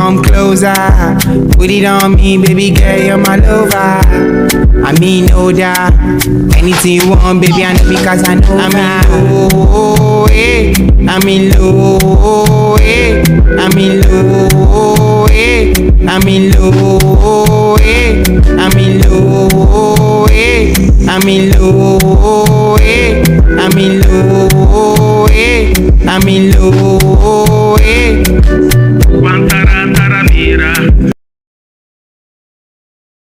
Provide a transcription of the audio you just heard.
come closer. Put it on me, baby girl, you're my lover. I mean, no doubt. Anything you want, baby, I know because I know. I'm in low, eh. I'm in low, eh. I'm in low, eh. I'm in low, eh. I'm in low, eh. I'm in low, eh. I'm in low, eh. I'm in low.